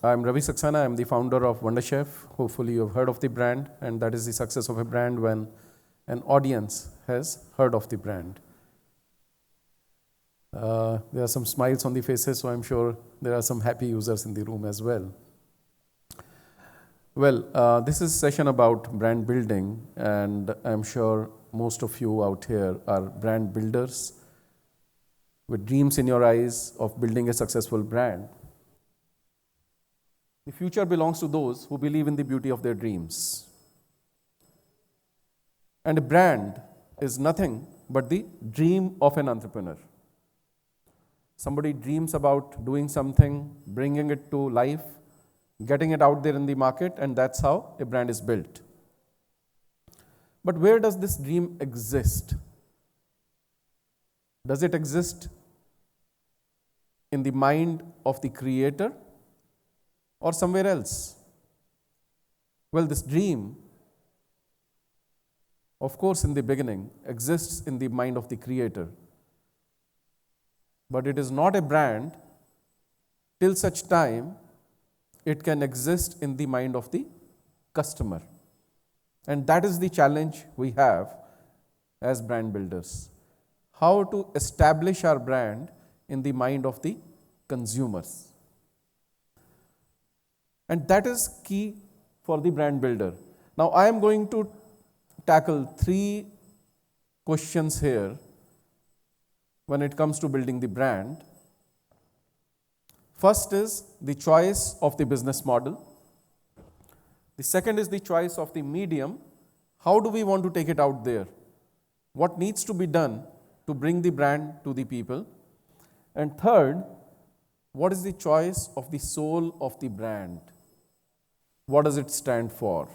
I'm Ravi Saxena. I'm the founder of Wonderchef. Hopefully, you've heard of the brand, and that is the success of a brand when an audience has heard of the brand. There are some smiles on the faces, so I'm sure there are some happy users in the room as well. Well, this is a session about brand building, and I'm sure most of you out here are brand builders with dreams in your eyes of building a successful brand. The future belongs to those who believe in the beauty of their dreams. And a brand is nothing but the dream of an entrepreneur. Somebody dreams about doing something, bringing it to life, getting it out there in the market, and that's how a brand is built. But where does this dream exist? Does it exist in the mind of the creator or somewhere else? Well, this dream, of course, in the beginning, exists in the mind of the creator. But it is not a brand till such time it can exist in the mind of the customer. And that is the challenge we have as brand builders. How to establish our brand in the mind of the consumers. And that is key for the brand builder. Now, I am going to tackle 3 questions here when it comes to building the brand. First is the choice of the business model. The second is the choice of the medium. How do we want to take it out there? What needs to be done to bring the brand to the people? And third, what is the choice of the soul of the brand? What does it stand for?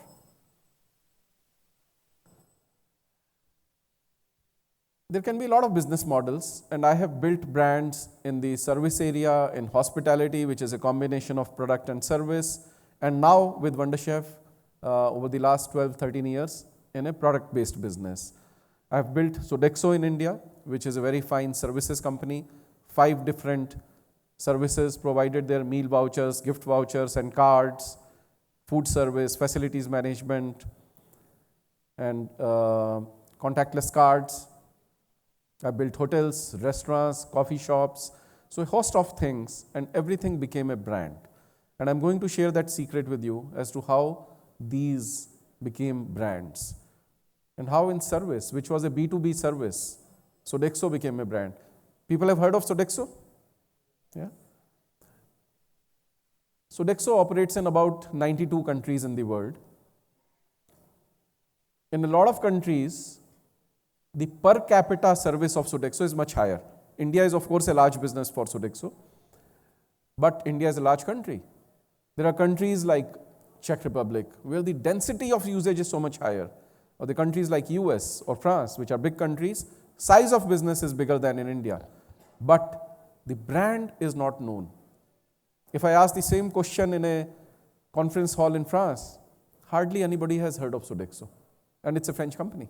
There can be a lot of business models, and I have built brands in the service area, in hospitality, which is a combination of product and service, and now with Wonderchef over the last 12-13 years in a product-based business. I have built Sodexo in India, which is a very fine services company. 5 different services provided there: meal vouchers, gift vouchers and cards, food service, facilities management, and contactless cards. I built hotels, restaurants, coffee shops, so a host of things, and everything became a brand. And I'm going to share that secret with you as to how these became brands. And how in service, which was a B2B service, Sodexo became a brand. People have heard of Sodexo? Yeah. Sodexo operates in about 92 countries in the world. In a lot of countries, the per capita service of Sodexo is much higher. India is, of course, a large business for Sodexo, but India is a large country. There are countries like Czech Republic, where the density of usage is so much higher. Or the countries like US or France, which are big countries, size of business is bigger than in India. But the brand is not known. If I ask the same question in a conference hall in France, hardly anybody has heard of Sodexo. And it's a French company.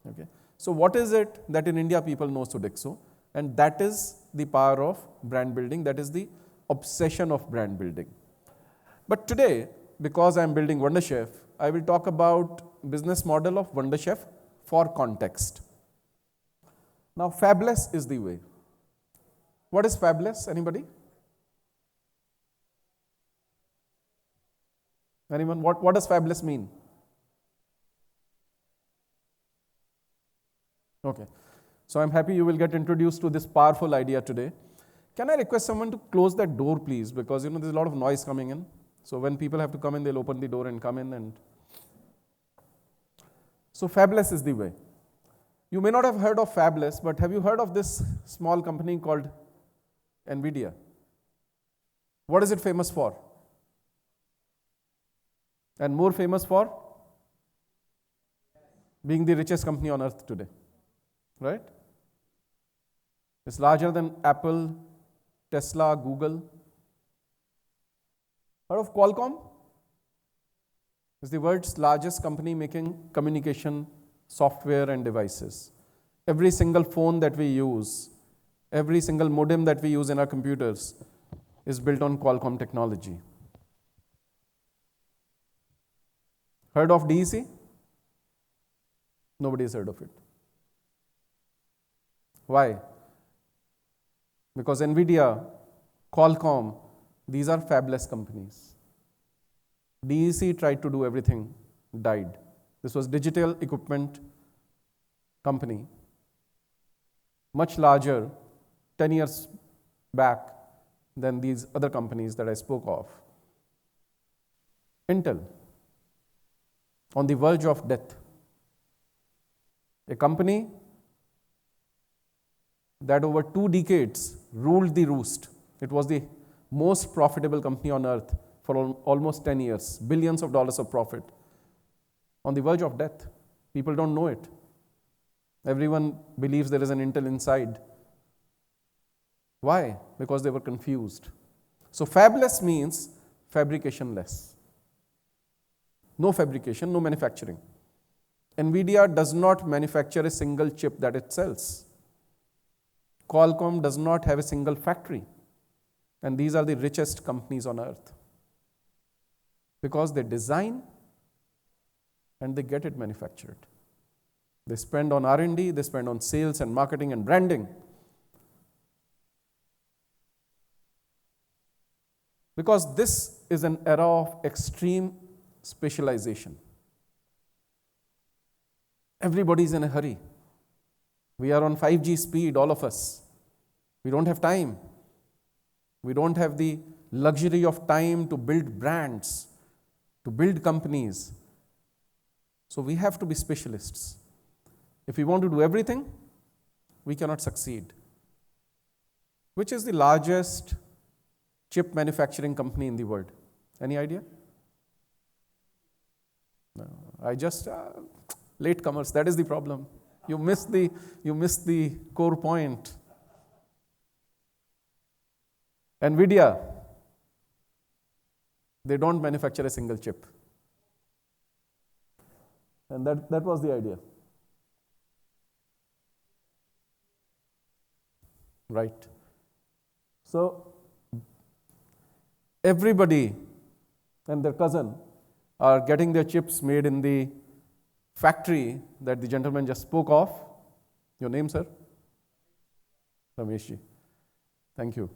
Okay. So what is it that in India people know Sodexo? And that is the power of brand building. That is the obsession of brand building. But today, because I'm building Wonderchef, I will talk about business model of Wonderchef for context. Now, fabulous is the way. What is fabulous? Anybody? Anyone? What does fabulous mean? Okay. So I'm happy you will get introduced to this powerful idea today. Can I request someone to close that door, please? Because there's a lot of noise coming in. So when people have to come in, they'll open the door and come in. And so fabulous is the way. You may not have heard of Fabulous, but have you heard of this small company called NVIDIA? What is it famous for? And more famous for? Being the richest company on earth today. Right? It's larger than Apple, Tesla, Google. Heard of Qualcomm? It's the world's largest company making communication software and devices. Every single phone that we use, every single modem that we use in our computers is built on Qualcomm technology. Heard of DEC? Nobody has heard of it. Why? Because NVIDIA, Qualcomm, these are fabless companies. DEC tried to do everything, died. This was digital equipment company, much larger 10 years back than these other companies that I spoke of. Intel, on the verge of death. A company that over 2 decades ruled the roost. It was the most profitable company on earth for almost 10 years, billions of dollars of profit. On the verge of death. People don't know it. Everyone believes there is an Intel inside. Why? Because they were confused. So fabless means fabrication-less. No fabrication, no manufacturing. NVIDIA does not manufacture a single chip that it sells. Qualcomm does not have a single factory. And these are the richest companies on earth. Because they design and they get it manufactured. They spend on R&D, they spend on sales and marketing and branding. Because this is an era of extreme specialization. Everybody's in a hurry. We are on 5G speed, all of us. We don't have time. We don't have the luxury of time to build brands, to build companies. So we have to be specialists. If we want to do everything, we cannot succeed. Which is the largest chip manufacturing company in the world? Any idea? No, I just latecomers. That is the problem. You miss the core point. NVIDIA, they don't manufacture a single chip. And that was the idea. Right. So everybody and their cousin are getting their chips made in the factory that the gentleman just spoke of. Your name, sir? Rameshji. Thank you.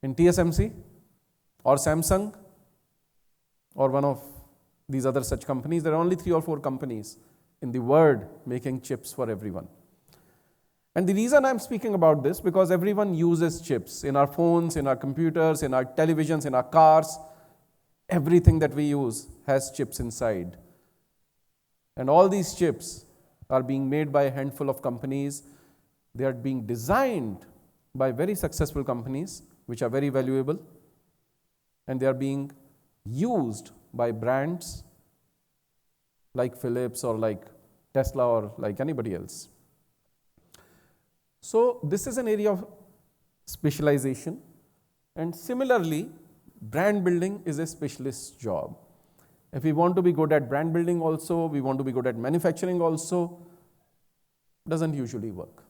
In TSMC or Samsung or one of these other such companies, there are only 3 or 4 companies in the world making chips for everyone. And the reason I'm speaking about this, because everyone uses chips in our phones, in our computers, in our televisions, in our cars. Everything that we use has chips inside. And all these chips are being made by a handful of companies. They are being designed by very successful companies, which are very valuable. And they are being used by brands like Philips or like Tesla or like anybody else. So this is an area of specialization. And similarly, brand building is a specialist job. If we want to be good at brand building also, we want to be good at manufacturing also, doesn't usually work.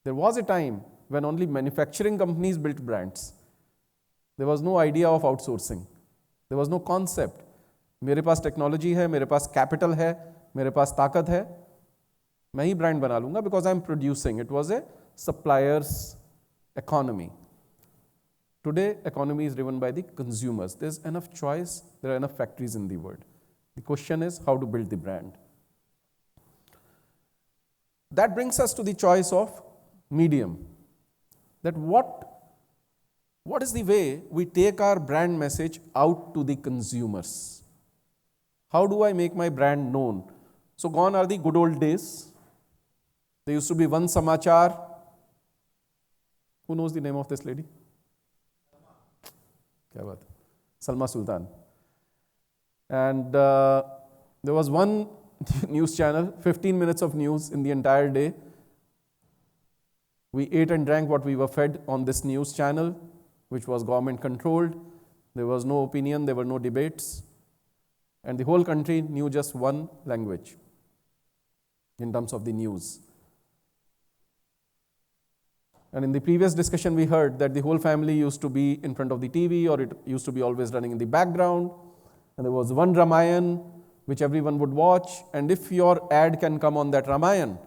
There was a time when only manufacturing companies built brands. There was no idea of outsourcing. There was no concept. मेरे पास technology है, मेरे पास capital है, मेरे पास ताकत है, मैं ही brand बना लूंगा because I'm producing. It was a supplier's economy. Today, economy is driven by the consumers. There's enough choice. There are enough factories in the world. The question is how to build the brand. That brings us to the choice of medium. That what is the way we take our brand message out to the consumers? How do I make my brand known? So gone are the good old days. There used to be one Samachar. Who knows the name of this lady? Kya baat? Salma Sultan. And there was one news channel, 15 minutes of news in the entire day. We ate and drank what we were fed on this news channel, which was government controlled. There was no opinion, there were no debates. And the whole country knew just one language in terms of the news. And in the previous discussion, we heard that the whole family used to be in front of the TV, or it used to be always running in the background. And there was one Ramayan which everyone would watch, and if your ad can come on that Ramayan,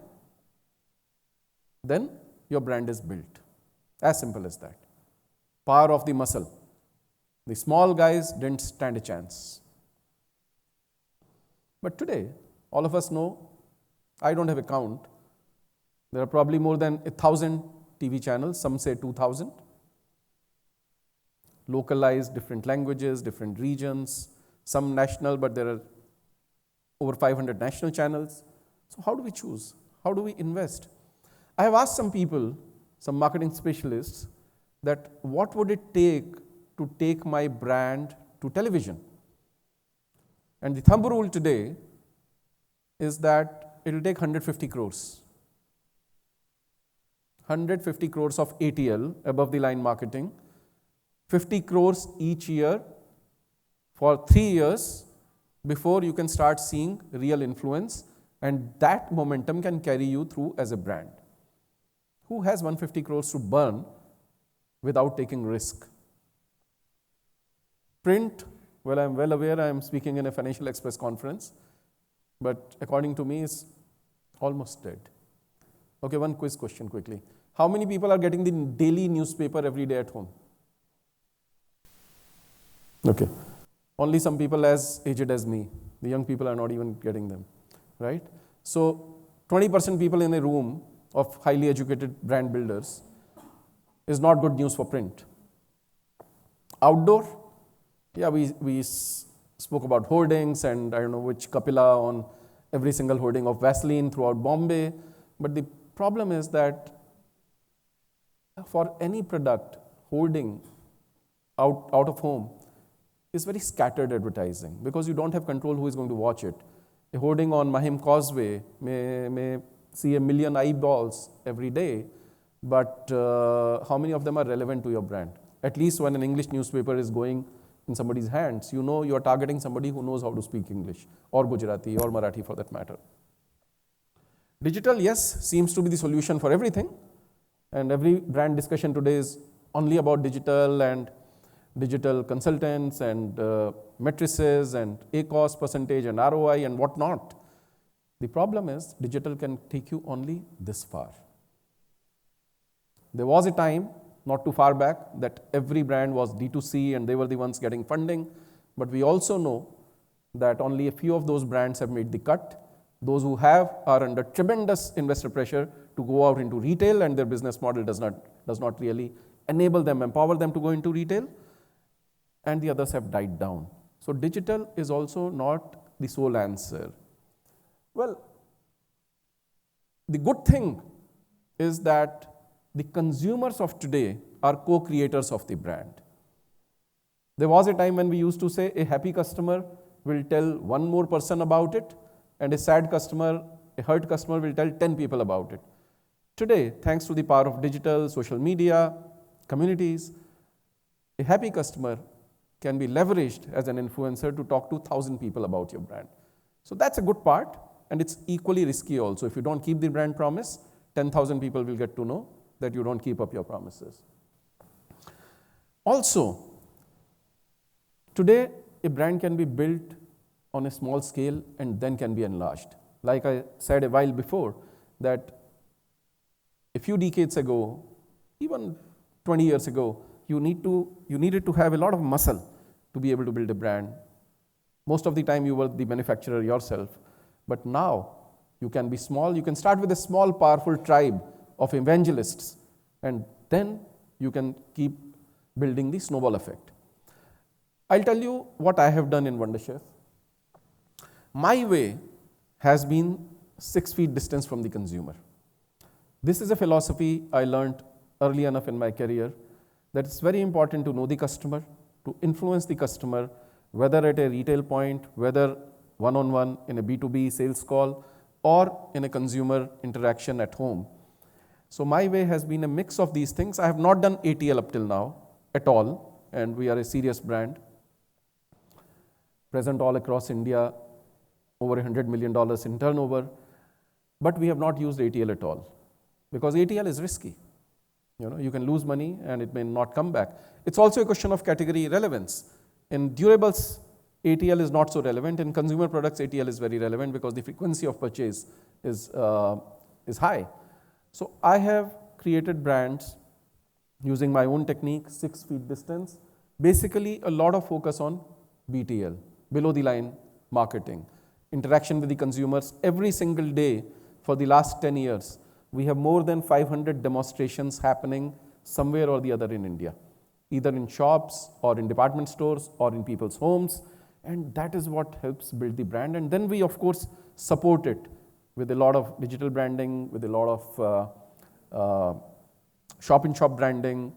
then your brand is built. As simple as that. Power of the muscle. The small guys didn't stand a chance. But today, all of us know, I don't have a count, there are probably more than 1,000 TV channels, some say 2,000. Localized, different languages, different regions, some national, but there are over 500 national channels. So how do we choose? How do we invest? I have asked some people, some marketing specialists, that what would it take to take my brand to television? And the thumb rule today is that it will take 150 crores. 150 crores of ATL, above the line marketing, 50 crores each year for 3 years before you can start seeing real influence, and that momentum can carry you through as a brand. Who has 150 crores to burn without taking risk? Print, well, I'm well aware I'm speaking in a Financial Express conference, but according to me, it's almost dead. Okay, one quiz question quickly. How many people are getting the daily newspaper every day at home? Okay. Only some people as aged as me. The young people are not even getting them, right? So 20% people in a room of highly educated brand builders is not good news for print. Outdoor, yeah, we spoke about hoardings and I don't know which Kapila on every single hoarding of Vaseline throughout Bombay. But the problem is that for any product, hoarding out of home is very scattered advertising because you don't have control who is going to watch it. A hoarding on Mahim Causeway may see 1 million eyeballs every day, but how many of them are relevant to your brand? At least when an English newspaper is going in somebody's hands, you know you are targeting somebody who knows how to speak English, or Gujarati, or Marathi for that matter. Digital, yes, seems to be the solution for everything, and every brand discussion today is only about digital and digital consultants and matrices and ACOS percentage and ROI and whatnot. The problem is digital can take you only this far. There was a time, not too far back, that every brand was D2C and they were the ones getting funding. But we also know that only a few of those brands have made the cut. Those who have are under tremendous investor pressure to go out into retail, and their business model does not really enable them, empower them to go into retail. And the others have died down. So digital is also not the sole answer. Well, the good thing is that the consumers of today are co-creators of the brand. There was a time when we used to say a happy customer will tell one more person about it, and a sad customer, a hurt customer will tell 10 people about it. Today, thanks to the power of digital, social media, communities, a happy customer can be leveraged as an influencer to talk to 1,000 people about your brand. So that's a good part, and it's equally risky also. If you don't keep the brand promise, 10,000 people will get to know that you don't keep up your promises. Also, today a brand can be built on a small scale and then can be enlarged. Like I said a while before, that a few decades ago, even 20 years ago, you needed to have a lot of muscle to be able to build a brand. Most of the time you were the manufacturer yourself. But now you can be small. You can start with a small, powerful tribe of evangelists, and then you can keep building the snowball effect. I'll tell you what I have done in Wonderchef. My way has been 6 feet distance from the consumer. This is a philosophy I learned early enough in my career, that it's very important to know the customer, to influence the customer, whether at a retail point, whether one-on-one in a B2B sales call, or in a consumer interaction at home. So my way has been a mix of these things. I have not done ATL up till now at all, and we are a serious brand, present all across India, over $100 million in turnover, but we have not used ATL at all, because ATL is risky. You can lose money and it may not come back. It's also a question of category relevance. In durables, ATL is not so relevant. In consumer products, ATL is very relevant because the frequency of purchase is high. So I have created brands using my own technique, 6 feet distance. Basically, a lot of focus on BTL, below the line marketing, interaction with the consumers. Every single day for the last 10 years, we have more than 500 demonstrations happening somewhere or the other in India, either in shops or in department stores or in people's homes. And that is what helps build the brand. And then we, of course, support it with a lot of digital branding, with a lot of shop-in-shop branding,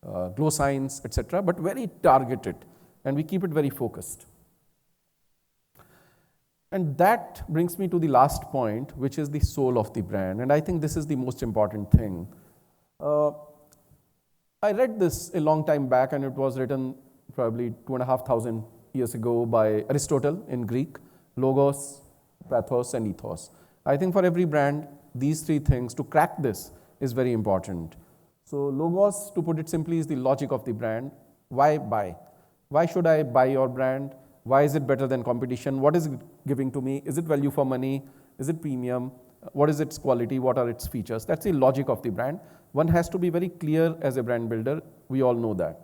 glow signs, etc., but very targeted, and we keep it very focused. And that brings me to the last point, which is the soul of the brand. And I think this is the most important thing. I read this a long time back, and it was written probably 2,500 years ago by Aristotle in Greek: logos, pathos, and ethos. I think for every brand, these 3 things, to crack this, is very important. So logos, to put it simply, is the logic of the brand. Why buy? Why should I buy your brand? Why is it better than competition? What is it giving to me? Is it value for money? Is it premium? What is its quality? What are its features? That's the logic of the brand. One has to be very clear as a brand builder. We all know that.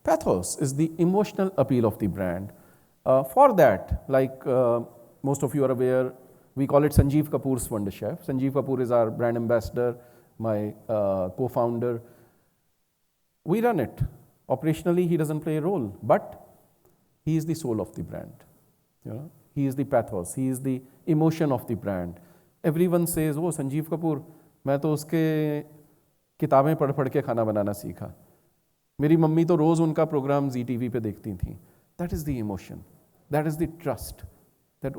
Pathos is the emotional appeal of the brand. For that, like most of you are aware, we call it Sanjeev Kapoor's Wonderchef. Sanjeev Kapoor is our brand ambassador, my co-founder. We run it. Operationally, he doesn't play a role, but he is the soul of the brand. You know, he is the pathos. He is the emotion of the brand. Everyone says, "Oh, Sanjeev Kapoor, मैं तो उसके किताबें पढ़ के खाना बनाना सीखा। मेरी mummy तो रोज उनका प्रोग्राम जी टीवी पे देखती थी." That is the emotion. That is the trust. That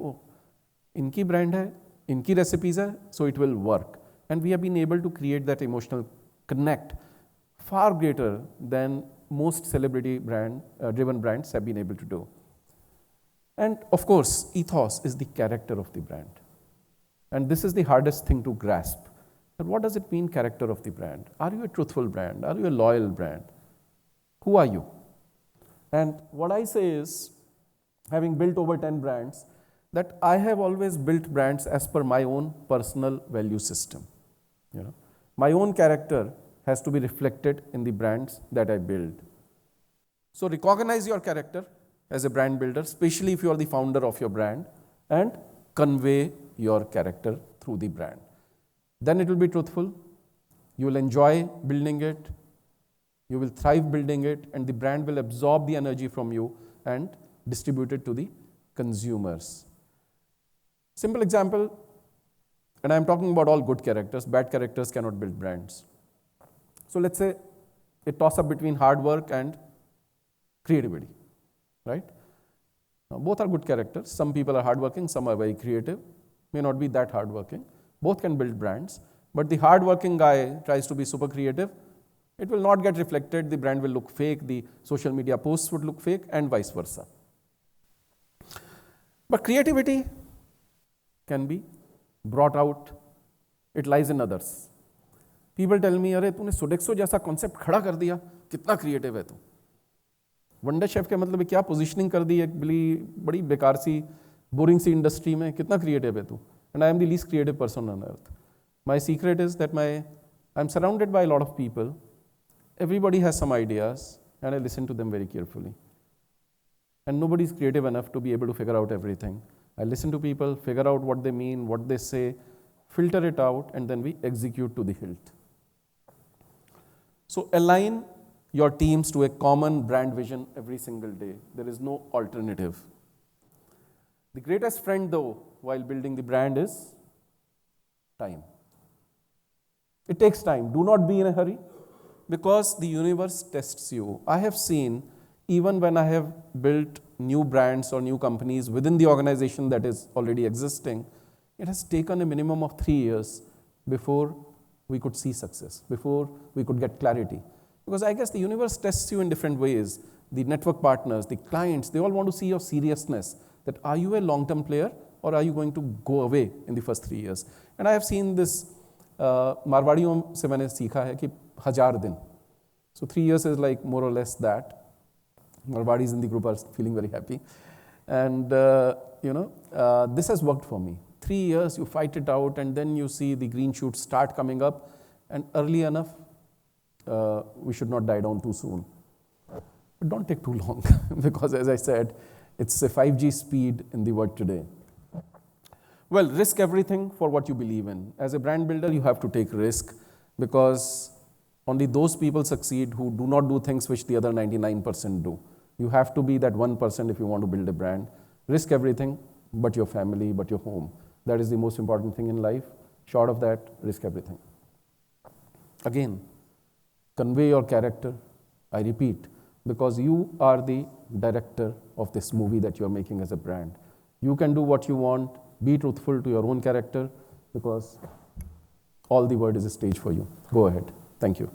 इनकी brand है, इनकी recipes है, so it will work. And we have been able to create that emotional connect far greater than most celebrity driven brands have been able to do. And of course, ethos is the character of the brand. And this is the hardest thing to grasp. But what does it mean, character of the brand? Are you a truthful brand? Are you a loyal brand? Who are you? And what I say is, having built over 10 brands, that I have always built brands as per my own personal value system. You know, my own character has to be reflected in the brands that I build. So recognize your character as a brand builder, especially if you are the founder of your brand, and convey your character through the brand. Then it will be truthful. You will enjoy building it. You will thrive building it, and the brand will absorb the energy from you and distribute it to the consumers. Simple example, and I'm talking about all good characters. Bad characters cannot build brands. So let's say a toss-up between hard work and creativity, right? Now, both are good characters. Some people are hardworking, some are very creative, may not be that hardworking. Both can build brands, but the hardworking guy tries to be super creative. It will not get reflected. The brand will look fake. The social media posts would look fake, and vice versa. But creativity can be brought out. It lies in others. People tell me, "अरे तूने Sodexo जैसा concept खड़ा कर दिया, कितना creative है तू। वंडरशेफ के मतलब क्या पोजीशनिंग कर दी एक बड़ी बेकार सी बोरिंग सी इंडस्ट्री में, कितना क्रिएटिव है तू." And I am the least creative person on earth. My secret is that I'm surrounded by a lot of people. Everybody has some ideas, and I listen to them very carefully. And nobody is creative enough to be able to figure out everything. I listen to people, figure out what they mean, what they say, filter it out, and then we execute to the hilt. So align your teams to a common brand vision every single day. There is no alternative. The greatest friend, though, while building the brand is time. It takes time. Do not be in a hurry, because the universe tests you. I have seen, even when I have built new brands or new companies within the organization that is already existing, it has taken a minimum of 3 years before we could see success, before we could get clarity. Because I guess the universe tests you in different ways. The network partners, the clients, they all want to see your seriousness. That are you a long-term player, or are you going to go away in the first 3 years? And I have seen this, मारवाड़ियों से मैंने सीखा है कि 1000 दिन. So 3 years is like more or less that. Marwadis in the group are feeling very happy. And, this has worked for me. 3 years, you fight it out, and then you see the green shoots start coming up, and early enough, we should not die down too soon. But don't take too long, because as I said, it's a 5G speed in the world today. Well, risk everything for what you believe in. As a brand builder, you have to take risk, because only those people succeed who do not do things which the other 99% do. You have to be that 1% if you want to build a brand. Risk everything but your family, but your home. That is the most important thing in life. Short of that, risk everything. Again, convey your character. I repeat, because you are the director of this movie that you are making as a brand. You can do what you want. Be truthful to your own character, because all the world is a stage for you. Go ahead. Thank you.